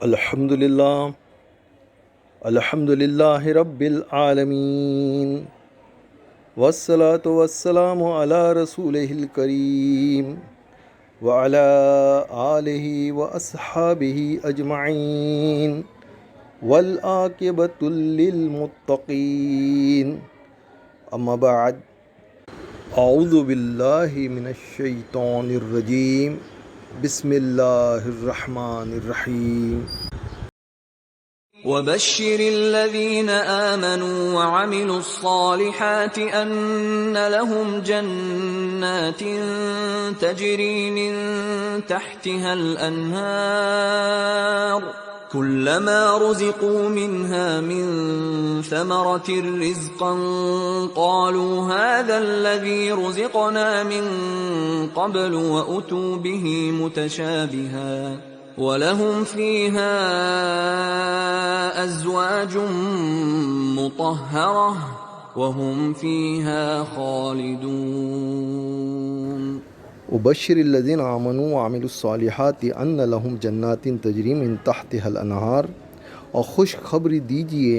الحمدللہ الحمدللہ رب العالمین والصلاة والسلام علی رسولہ الکریم وعلی آلہ واصحابہ اجمعین والعاقبۃ للمتقین اما بعد اعوذ باللہ من الشیطان الرجیم بسم اللہ الرحمن الرحیم وبشر الذين آمنوا وعملوا الصالحات أن لهم جنات تجري من تحتها الأنهار كلما رزقوا منها من ثمرة رزقا قالوا هذا الذي رزقنا من قبل وأتوا به متشابها وَلَهُمْ فِيهَا أَزْوَاجٌ مُطَهَّرَةٌ وَهُمْ فِيهَا خَالِدُونَ وبشر الذین آمنوا وعملوا الصالحات ان لهم جنات تجری من تحتها الانہار، اور خوشخبری دیجیے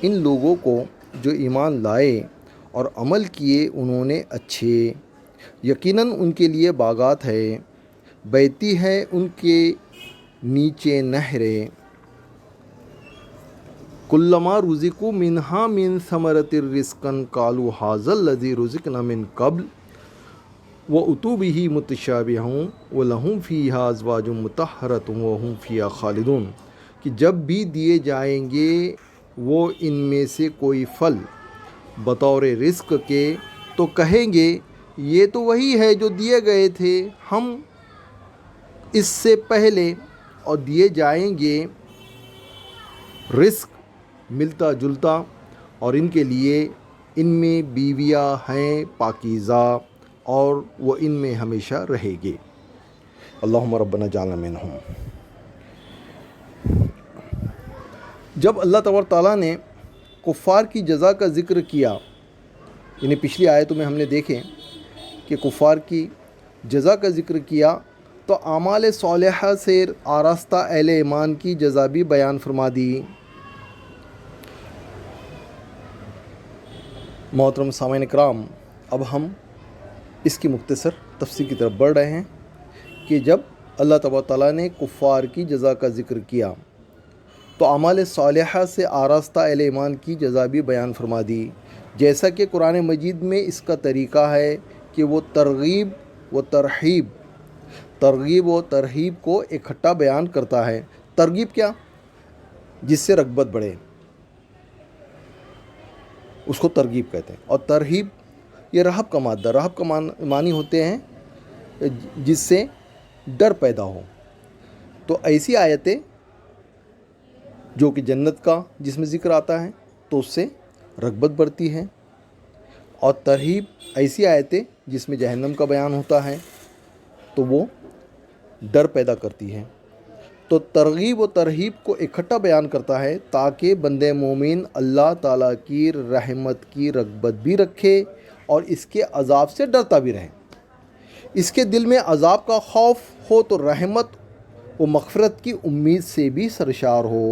ان لوگوں کو جو ایمان لائے اور عمل کیے انہوں نے اچھے، یقیناً ان کے لیے باغات ہے، بہتی ہے ان کے نیچے نہریں، کلما رزقوا منہا من ثمرۃ رزقا قالوا ھذا الذی رزقنا من قبل واتوا بہ متشابہا ولہم فیہا ازواج مطہرۃ وہم فیہا خالدون، کہ جب بھی دیے جائیں گے وہ ان میں سے کوئی پھل بطور رزق کے تو کہیں گے یہ تو وہی ہے جو دیے گئے تھے ہم اس سے پہلے، اور دیے جائیں گے رزق ملتا جلتا، اور ان کے لیے ان میں بیویاں ہیں پاکیزہ اور وہ ان میں ہمیشہ رہے گے۔ اللہم ربنا جعلنا منہم۔ جب اللہ تبارک تعالیٰ نے کفار کی جزا کا ذکر کیا، یعنی پچھلی آیتوں میں ہم نے دیکھے کہ کفار کی جزا کا ذکر کیا، تو اعمال صالحہ سے آراستہ اہل ایمان کی جزا بھی بیان فرما دی۔ محترم سامعین اکرام، اب ہم اس کی مختصر تفصیل کی طرف بڑھ رہے ہیں کہ جب اللہ تبارک تعالیٰ نے کفار کی جزا کا ذکر کیا تو اعمال صالحہ سے آراستہ اہل ایمان کی جزا بھی بیان فرما دی، جیسا کہ قرآن مجید میں اس کا طریقہ ہے کہ وہ ترغیب و ترہیب کو اکٹھا بیان کرتا ہے۔ ترغیب کیا؟ جس سے رغبت بڑھے، اس کو ترغیب کہتے ہیں، اور ترہیب یہ رہب کا مادہ، رہب کا معنی ہوتے ہیں جس سے ڈر پیدا ہو۔ تو ایسی آیتیں جو کہ جنت کا جس میں ذکر آتا ہے تو اس سے رغبت بڑھتی ہے، اور ترہیب ایسی آیتیں جس میں جہنم کا بیان ہوتا ہے تو وہ ڈر پیدا کرتی ہے۔ تو ترغیب و ترہیب کو اکٹھا بیان کرتا ہے تاکہ بندے مومن اللہ تعالیٰ کی رحمت کی رغبت بھی رکھے اور اس کے عذاب سے ڈرتا بھی رہے، اس کے دل میں عذاب کا خوف ہو تو رحمت و مغفرت کی امید سے بھی سرشار ہو۔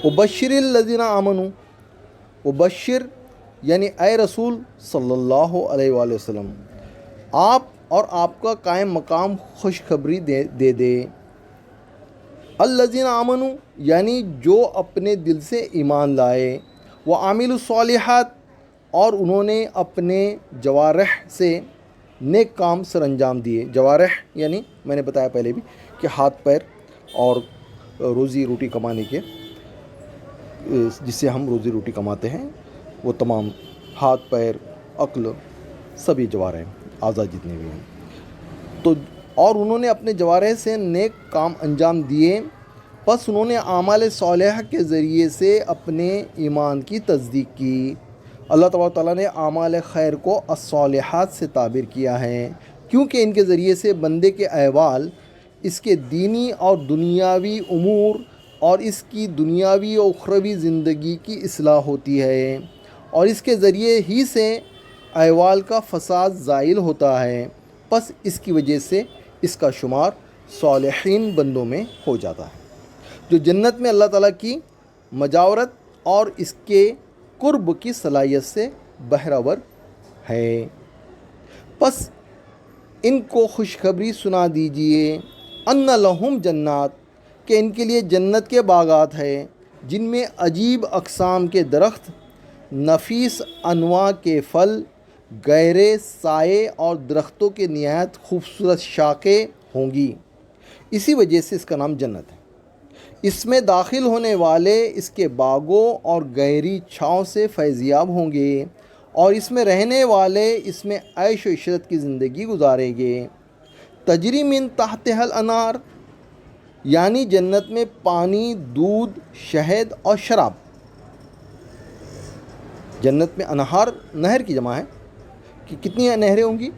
وبشر الذین آمنوا، وبشر یعنی اے رسول صلی اللہ علیہ وآلہ وسلم، آپ اور آپ کا قائم مقام خوشخبری دے دے۔ الذین آمنوا یعنی جو اپنے دل سے ایمان لائے، وعملوا الصالحات اور انہوں نے اپنے جوارح سے نیک کام سر انجام دیے۔ جوارح یعنی میں نے بتایا پہلے بھی کہ ہاتھ پیر اور روزی روٹی کمانے کے، جس سے ہم روزی روٹی کماتے ہیں، وہ تمام ہاتھ پیر عقل سبھی جوارح اعضاء جتنے بھی ہیں، تو اور انہوں نے اپنے جوارح سے نیک کام انجام دیے، پس انہوں نے اعمال صالحہ کے ذریعے سے اپنے ایمان کی تصدیق کی۔ اللہ تبارک تعالیٰ نے اعمال خیر کو الصالحات سے تعبیر کیا ہے کیونکہ ان کے ذریعے سے بندے کے احوال، اس کے دینی اور دنیاوی امور اور اس کی دنیاوی و اخروی زندگی کی اصلاح ہوتی ہے، اور اس کے ذریعے ہی سے احوال کا فساد زائل ہوتا ہے، پس اس کی وجہ سے اس کا شمار صالحین بندوں میں ہو جاتا ہے، جو جنت میں اللہ تعالیٰ کی مجاورت اور اس کے قرب کی صلاحیت سے بہرور ہے۔ پس ان کو خوشخبری سنا دیجئے ان لہم جنات، کہ ان کے لیے جنت کے باغات ہیں جن میں عجیب اقسام کے درخت، نفیس انواع کے پھل، گہرے سائے اور درختوں کے نہایت خوبصورت شاخیں ہوں گی۔ اسی وجہ سے اس کا نام جنت ہے۔ اس میں داخل ہونے والے اس کے باغوں اور گہری چھاؤں سے فیضیاب ہوں گے، اور اس میں رہنے والے اس میں عیش و عشرت کی زندگی گزاریں گے۔ تجری من تحتها الانہار، یعنی جنت میں پانی، دودھ، شہد اور شراب۔ جنت میں انہار نہر کی جمع ہے کہ کتنی نہریں ہوں گی؟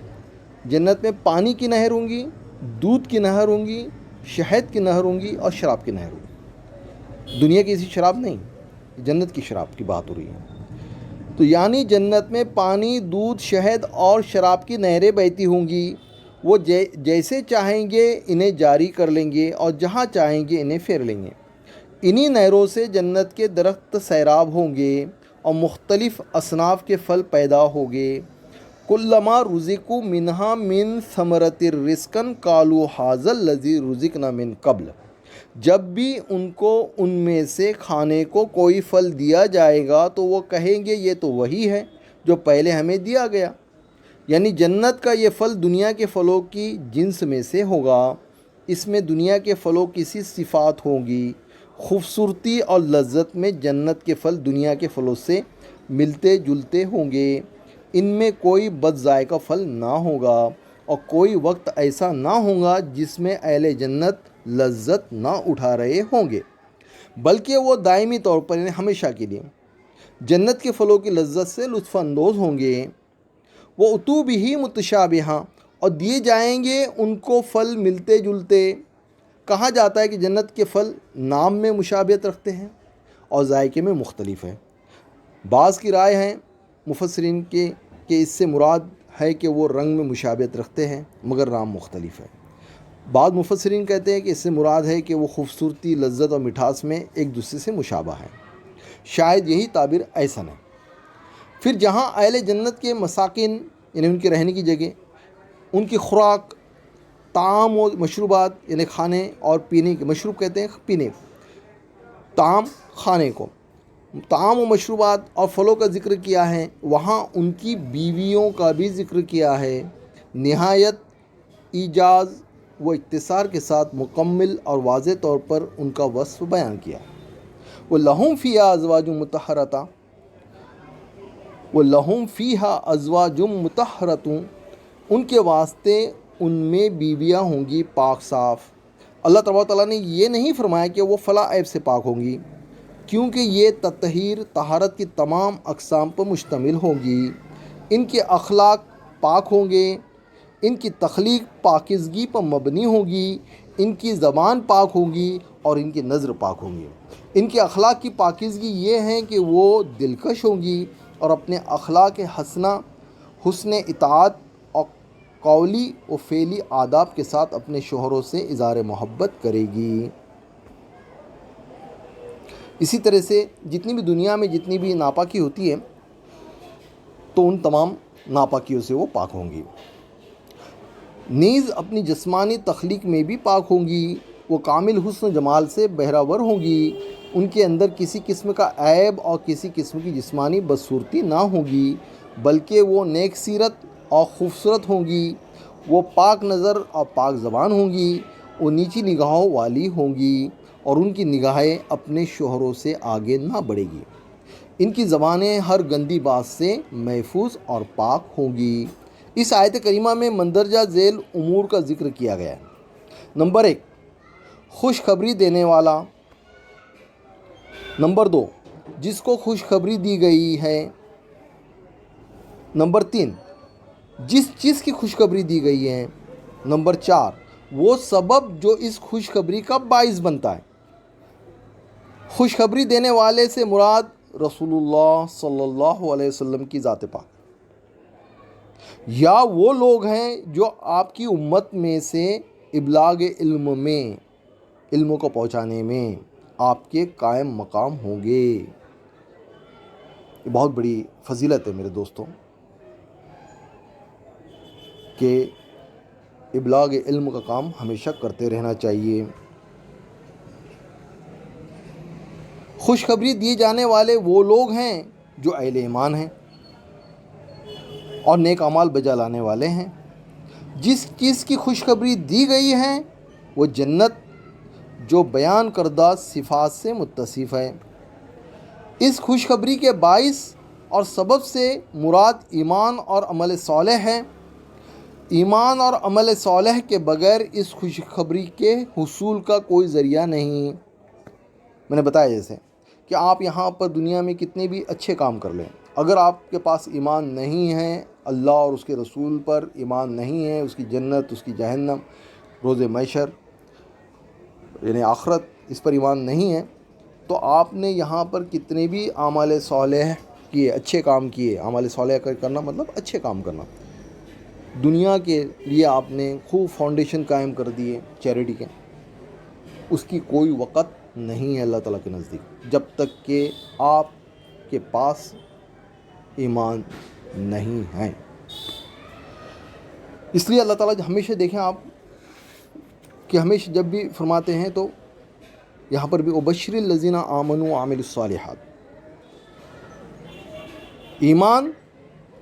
جنت میں پانی کی نہر ہوں گی، دودھ کی نہر ہوں گی، شہد کی نہر ہوں گی اور شراب کی نہر ہوں گی۔ دنیا کی ایسی شراب نہیں، جنت کی شراب کی بات ہو رہی ہے۔ تو یعنی جنت میں پانی، دودھ، شہد اور شراب کی نہریں بہتی ہوں گی۔ وہ جیسے چاہیں گے انہیں جاری کر لیں گے اور جہاں چاہیں گے انہیں پھیر لیں گے۔ انہی نہروں سے جنت کے درخت سیراب ہوں گے اور مختلف اصناف کے پھل پیدا ہوں گے۔ کلما رزقوا منہا من ثمرۃ رزقا قالوا ھذا الذی رزقنا من قبل، جب بھی ان کو ان میں سے کھانے کو کوئی پھل دیا جائے گا تو وہ کہیں گے یہ تو وہی ہے جو پہلے ہمیں دیا گیا۔ یعنی جنت کا یہ پھل دنیا کے پھلوں کی جنس میں سے ہوگا۔ اس میں دنیا کے پھلوں کی سی صفات ہوں گی۔ خوبصورتی اور لذت میں جنت کے پھل دنیا کے پھلوں سے ملتے جلتے ہوں گے۔ ان میں کوئی بد ذائقہ پھل نہ ہوگا اور کوئی وقت ایسا نہ ہوگا جس میں اہل جنت لذت نہ اٹھا رہے ہوں گے، بلکہ وہ دائمی طور پر انہیں ہمیشہ کے لیے جنت کے پھلوں کی لذت سے لطف اندوز ہوں گے۔ وہ اتو بھی متشابہاں، اور دیے جائیں گے ان کو پھل ملتے جلتے۔ کہا جاتا ہے کہ جنت کے پھل نام میں مشابہت رکھتے ہیں اور ذائقے میں مختلف ہیں۔ بعض کی رائے ہیں مفسرین کے کہ اس سے مراد ہے کہ وہ رنگ میں مشابہت رکھتے ہیں مگر نام مختلف ہے۔ بعض مفسرین کہتے ہیں کہ اس سے مراد ہے کہ وہ خوبصورتی، لذت اور مٹھاس میں ایک دوسرے سے مشابہ ہے۔ شاید یہی تعبیر احسن ہے۔ پھر جہاں اہل جنت کے مساکن، یعنی ان کے رہنے کی جگہ، ان کی خوراک، طعام و مشروبات، یعنی کھانے اور پینے کے، مشروب کہتے ہیں پینے، طعام کھانے کو، طعام و مشروبات اور پھلوں کا ذکر کیا ہے، وہاں ان کی بیویوں کا بھی ذکر کیا ہے۔ نہایت ایجاز و اختصار کے ساتھ مکمل اور واضح طور پر ان کا وصف بیان کیا۔ وَلَهُمْ فِيهَا أَزْوَاجٌ مُطَهَّرَةٌ، وَلَهُمْ فِيهَا أَزْوَاجٌ مُطَهَّرَةٌ، ان کے واسطے ان میں بیویاں ہوں گی پاک صاف۔ اللہ تبارک و تعالیٰ نے یہ نہیں فرمایا کہ وہ فلاں عیب سے پاک ہوں گی، کیونکہ یہ تطہیر، طہارت کی تمام اقسام پر مشتمل ہوں گی۔ ان کے اخلاق پاک ہوں گے، ان کی تخلیق پاکیزگی پر مبنی ہوگی، ان کی زبان پاک ہوگی اور ان کی نظر پاک ہوں گی۔ ان کے اخلاق کی پاکیزگی یہ ہے کہ وہ دلکش ہوں گی اور اپنے اخلاق حسنہ، حسن اطاعت اور قولی و فعلی آداب کے ساتھ اپنے شوہروں سے اظہار محبت کرے گی۔ اسی طرح سے جتنی بھی دنیا میں جتنی بھی ناپاکی ہوتی ہے تو ان تمام ناپاکیوں سے وہ پاک ہوں گی۔ نیز اپنی جسمانی تخلیق میں بھی پاک ہوں گی۔ وہ کامل حسن و جمال سے بہرور ہوں گی۔ ان کے اندر کسی قسم کا عیب اور کسی قسم کی جسمانی بدصورتی نہ ہوگی، بلکہ وہ نیک سیرت اور خوبصورت ہوں گی۔ وہ پاک نظر اور پاک زبان ہوں گی۔ وہ نیچی نگاہوں والی ہوں گی اور ان کی نگاہیں اپنے شوہروں سے آگے نہ بڑھے گی۔ ان کی زبانیں ہر گندی بات سے محفوظ اور پاک ہوں گی۔ اس آیت کریمہ میں مندرجہ ذیل امور کا ذکر کیا گیا ہے۔ نمبر 1، خوشخبری دینے والا۔ نمبر 2، جس کو خوشخبری دی گئی ہے۔ نمبر 3، جس چیز کی خوشخبری دی گئی ہے۔ نمبر 4، وہ سبب جو اس خوشخبری کا باعث بنتا ہے۔ خوشخبری دینے والے سے مراد رسول اللہ صلی اللہ علیہ وسلم کی ذات پاک، یا وہ لوگ ہیں جو آپ کی امت میں سے ابلاغ علم میں، علم کو پہنچانے میں آپ کے قائم مقام ہوں گے۔ یہ بہت بڑی فضیلت ہے میرے دوستوں کہ ابلاغ علم کا کام ہمیشہ کرتے رہنا چاہیے۔ خوشخبری دیے جانے والے وہ لوگ ہیں جو اہل ایمان ہیں اور نیک اعمال بجا لانے والے ہیں۔ جس چیز کی خوشخبری دی گئی ہے وہ جنت جو بیان کردہ صفات سے متصف ہے۔ اس خوشخبری کے باعث اور سبب سے مراد ایمان اور عمل صالح ہے۔ ایمان اور عمل صالح کے بغیر اس خوشخبری کے حصول کا کوئی ذریعہ نہیں۔ میں نے بتایا جیسے کہ آپ یہاں پر دنیا میں کتنے بھی اچھے کام کر لیں، اگر آپ کے پاس ایمان نہیں ہے، اللہ اور اس کے رسول پر ایمان نہیں ہے، اس کی جنت، اس کی جہنم، روز محشر یعنی آخرت، اس پر ایمان نہیں ہے، تو آپ نے یہاں پر کتنے بھی اعمال صالح کیے، اچھے کام کیے، اعمال صالح کرنا مطلب اچھے کام کرنا، دنیا کے لیے آپ نے خوب فاؤنڈیشن قائم کر دیے چیریٹی کے، اس کی کوئی وقت نہیں ہے اللہ تعالیٰ کے نزدیک جب تک کہ آپ کے پاس ایمان نہیں ہے۔ اس لیے اللہ تعالیٰ ہمیشہ دیکھیں آپ کہ ہمیشہ جب بھی فرماتے ہیں تو یہاں پر بھی وبشر الذین آمنوا وعملوا الصالحات، ایمان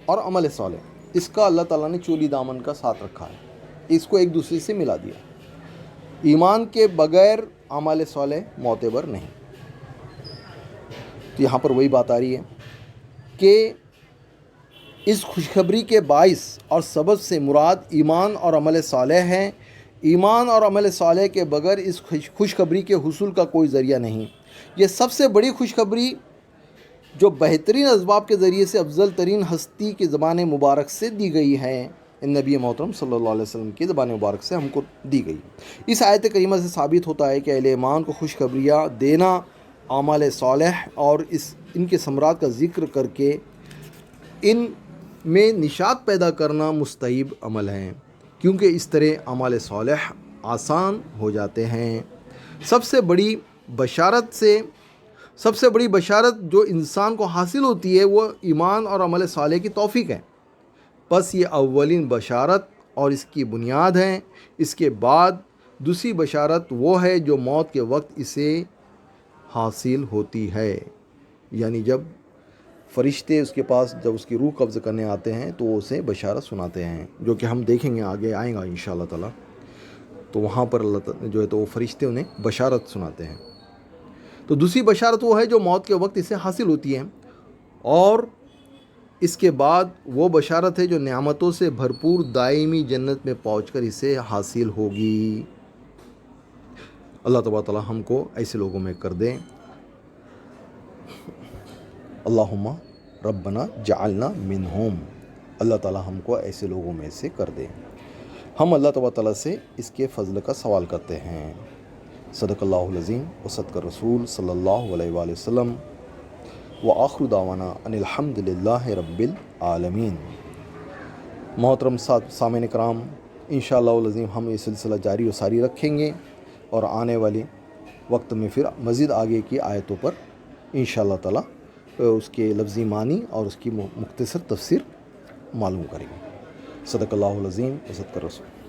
اور عمل صالح، اس کا اللہ تعالیٰ نے چولی دامن کا ساتھ رکھا ہے، اس کو ایک دوسرے سے ملا دیا۔ ایمان کے بغیر اعمال صالح معتبر نہیں۔ تو یہاں پر وہی بات آ رہی ہے کہ اس خوشخبری کے باعث اور سبب سے مراد ایمان اور عمل صالح ہے۔ ایمان اور عمل صالح کے بغیر اس خوشخبری کے حصول کا کوئی ذریعہ نہیں۔ یہ سب سے بڑی خوشخبری جو بہترین اسباب کے ذریعے سے افضل ترین ہستی کی زبان مبارک سے دی گئی ہے، نبی محترم صلی اللہ علیہ وسلم کی زبان مبارک سے ہم کو دی گئی۔ اس آیت کریمہ سے ثابت ہوتا ہے کہ اہل ایمان کو خوشخبریاں دینا، اعمال صالح اور ان کے ثمرات کا ذکر کر کے ان میں نشاط پیدا کرنا مستحب عمل ہے، کیونکہ اس طرح اعمال صالح آسان ہو جاتے ہیں۔ سب سے بڑی بشارت جو انسان کو حاصل ہوتی ہے وہ ایمان اور عمل صالح کی توفیق ہے۔ بس یہ اولین بشارت اور اس کی بنیاد ہے۔ اس کے بعد دوسری بشارت وہ ہے جو موت کے وقت اسے حاصل ہوتی ہے، یعنی جب فرشتے اس کے پاس جب اس کی روح قبض کرنے آتے ہیں تو وہ اسے بشارت سناتے ہیں، جو کہ ہم دیکھیں گے آگے آئیں گا انشاءاللہ تعالی۔ تو وہاں پر اللہ تعالی جو ہے تو وہ فرشتے انہیں بشارت سناتے ہیں۔ تو دوسری بشارت وہ ہے جو موت کے وقت اسے حاصل ہوتی ہے، اور اس کے بعد وہ بشارت ہے جو نعمتوں سے بھرپور دائمی جنت میں پہنچ کر اسے حاصل ہوگی۔ اللہ تبارک تعالی ہم کو ایسے لوگوں میں کر دیں۔ اللہم ربنا جعلنا منہم، اللہ تعالی ہم کو ایسے لوگوں میں سے کر دیں۔ ہم اللہ تبارک تعالی سے اس کے فضل کا سوال کرتے ہیں۔ صدق اللہ العظیم و صدق الرسول صلی اللہ علیہ وآلہ وسلم، وآخر دعوانا ان الحمد للہ رب العالمین۔ محترم سامعین کرام، انشاءاللہ العظیم ہم یہ سلسلہ جاری و ساری رکھیں گے، اور آنے والے وقت میں پھر مزید آگے کی آیتوں پر انشاءاللہ تعالی اس کے لفظی معنی اور اس کی مختصر تفسیر معلوم کریں گے۔ صدق اللہ العظیم و صدق الرسول۔